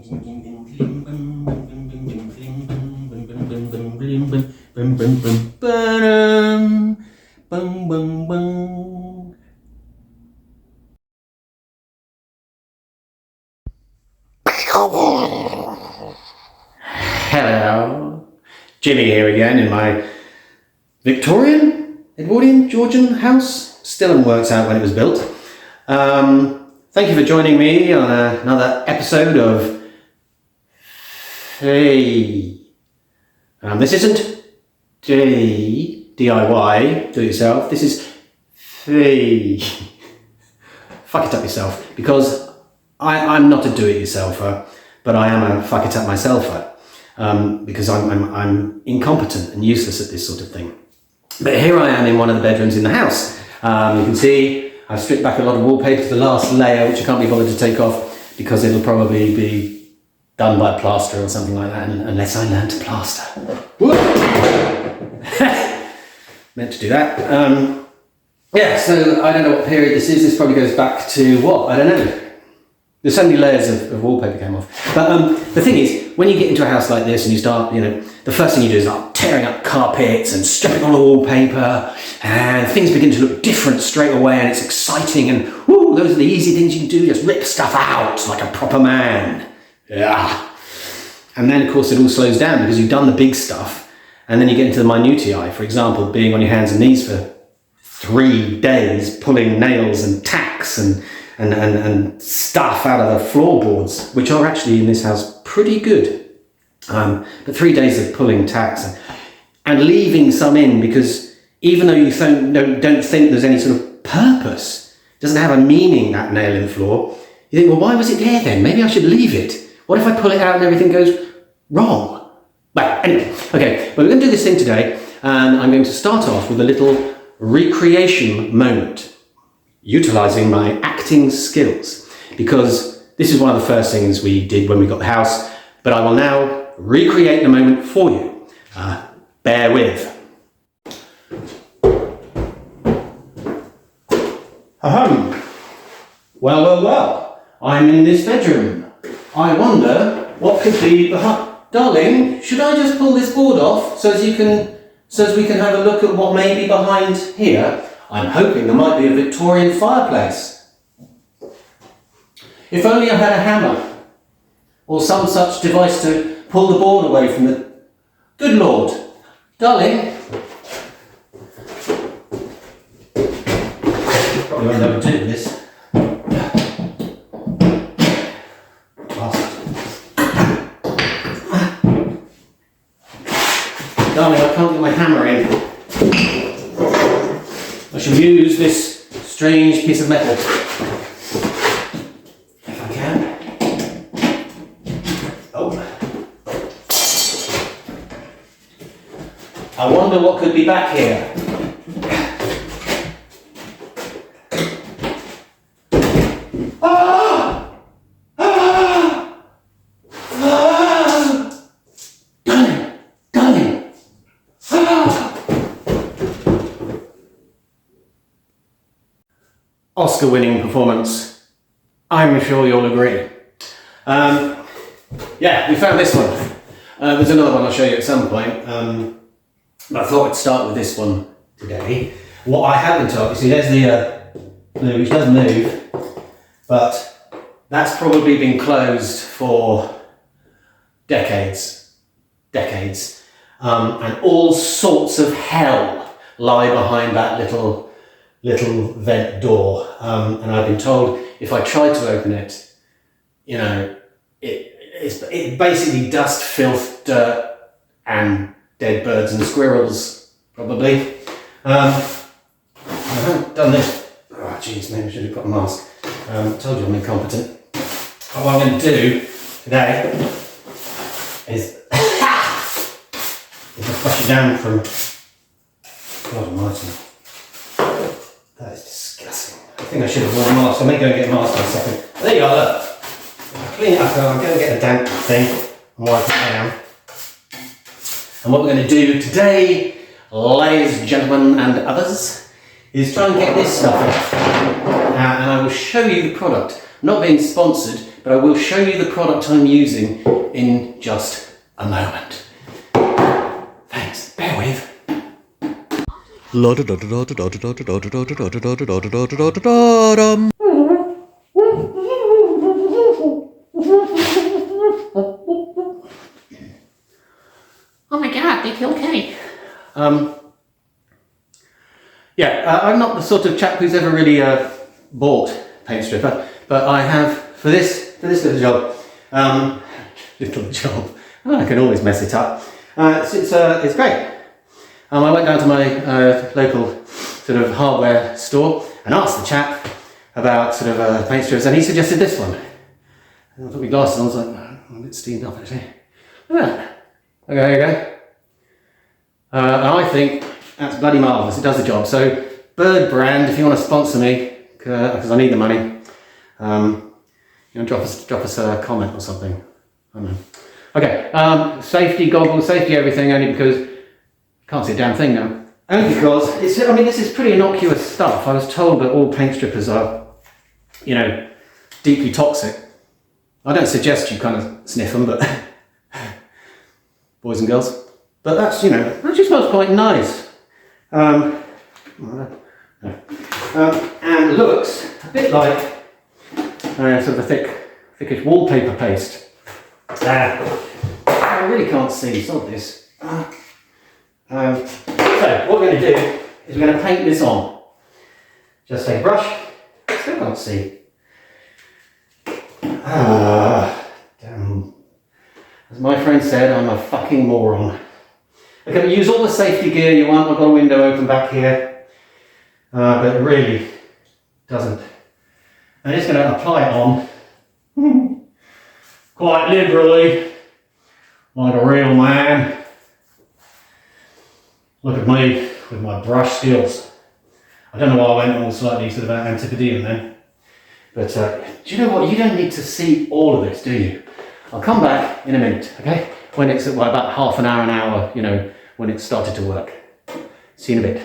Hello, Jimmy here again in my Victorian, Edwardian, Georgian house. Still works out when it was built. Thank you for joining me on another episode of Hey. This isn't DIY, do it yourself. This is Hey. Fuck it up yourself, because I'm not a do-it-yourselfer, but I am a fuck it up myselfer. Because I'm incompetent and useless at this sort of thing. But here I am in one of the bedrooms in the house. You can see I've stripped back a lot of wallpaper to the last layer, which I can't be bothered to take off because it'll probably be done by plaster or something like that, unless I learn to plaster. Meant to do that. Yeah, so I don't know what period this is. This probably goes back to what? I don't know. There's so many layers of wallpaper came off. But the thing is, when you get into a house like this and you start, the first thing you do is start tearing up carpets and stripping all the wallpaper, and things begin to look different straight away, and it's exciting, and whoo, those are the easy things you can do, just rip stuff out like a proper man. Yeah. And then, of course, it all slows down because you've done the big stuff, and then you get into the minutiae, for example, being on your hands and knees for 3 days, pulling nails and tacks and stuff out of the floorboards, which are actually in this house pretty good. But 3 days of pulling tacks and leaving some in, because even though you don't think there's any sort of purpose, it doesn't have a meaning, that nail in the floor, you think, well, why was it there then? Maybe I should leave it. What if I pull it out and everything goes wrong? Well, anyway, okay, but we're going to do this thing today, and I'm going to start off with a little recreation moment, utilising my acting skills, because this is one of the first things we did when we got the house, but I will now recreate the moment for you. Bear with. Ahem. Well, I'm in this bedroom. I wonder what could be behind... Darling, should I just pull this board off so as we can have a look at what may be behind here? I'm hoping there might be a Victorian fireplace. If only I had a hammer or some such device to pull the board away from the... Good Lord. Darling. Probably won't ever do this. Darling, I can't get my hammer in. I shall use this strange piece of metal, if I can. Oh. I wonder what could be back here. Ah! Ah! Ah! Darling! Oscar-winning performance. I'm sure you'll agree. Yeah, we found this one. There's another one I'll show you at some point. But I thought I'd start with this one today. What I haven't told you, see, there's the blue, which does move, but that's probably been closed for decades. And all sorts of hell lie behind that little vent door, and I've been told if I try to open it, it basically dust, filth, dirt, and dead birds and squirrels, probably. I haven't done this. Oh, jeez, maybe I should have put a mask. Told you I'm incompetent. What I'm going to do today is just brush it down from... God almighty. That is disgusting. I think I should have worn a mask. I may go and get a mask in a second. There you are, look. Clean it up, I'm going to get a damp thing and wipe it down. And what we're going to do today, ladies and gentlemen and others, is try and get this stuff off. And I will show you the product. Not being sponsored, but I will show you the product I'm using in just a moment. Thanks, bear with. Oh my god, they killed Kenny. I'm not the sort of chap who's ever really bought paint stripper, but I have for this little job. I can always mess it up. It's great. I went down to my local sort of hardware store and asked the chap about sort of paint strippers, and he suggested this one. And I put my glasses on, I was like, I'm a bit steamed up actually. Look at that. Okay, there you go. And I think that's bloody marvellous. It does the job. So, Bird brand, if you want to sponsor me, because I need the money, drop us a comment or something. I don't know. Okay, safety goggles, safety everything, only because I can't see a damn thing now. Only because this is pretty innocuous stuff. I was told that all paint strippers are, deeply toxic. I don't suggest you kind of sniff them, but boys and girls. But that's, actually smells quite nice. And looks a bit like sort of a thickish wallpaper paste. I really can't see, sod this. So what we're going to do is we're going to paint this on. Just take a brush, still can't see. Damn. As my friend said, I'm a fucking moron. Okay, use all the safety gear you want. I've got a window open back here, but it really doesn't. I'm just going to apply it on quite liberally, like a real man. Look at me with my brush skills. I don't know why I went all slightly sort of Antipodean then, but do you know what? You don't need to see all of this, do you? I'll come back in a minute, okay? When it's at about half an hour, when it started to work. See you in a bit.